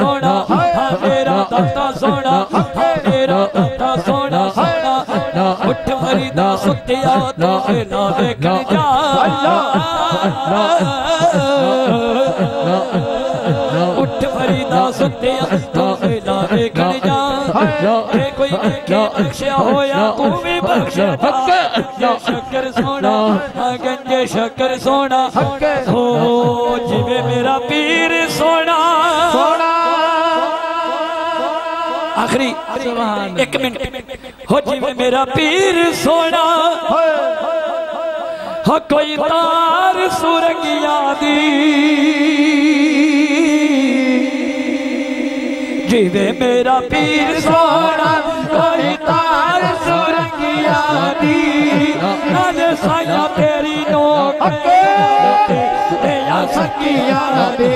सोना मेरा दाता सोना मेरा दाता सोना सोना उठ फरीदा सुतिया तो ना देखन जा उठ फरीदा सुतिया तो ना देखन जा कोई बख्शिया होया तू भी बख्श शक्कर सोना गंजे शक्कर सोना हो जिवे मेरा पीर सोना आखिरी 1 मिनट हो जिवे मेरा पीर सोना हो कोई तार सुरंगिया दी जिवे मेरा पीर सोना कोई तार सुरंगिया दी नाले साया तेरी नोक सकिया दी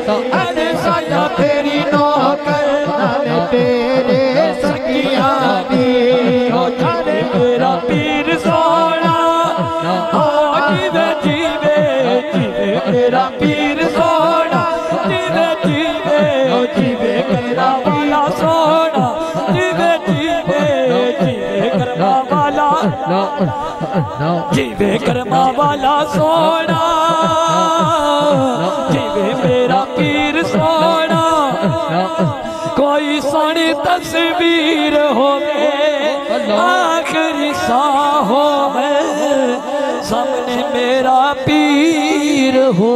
नाले साया तेरी नोक नाले तेरे सकिया दी हो जाने मेरा पीर सोना हो जीवे जीवे जीवे मेरा पीर सोना जीवे जीवे जीवे करना वाला सोना जीवे जीवे जीवे करना वाला जीवे कर्मा वाला सोना जीवे मेरा पीर सोना कोई सोनी तस्वीर होवे आखिरी सा होवे सामने मेरा पीर हो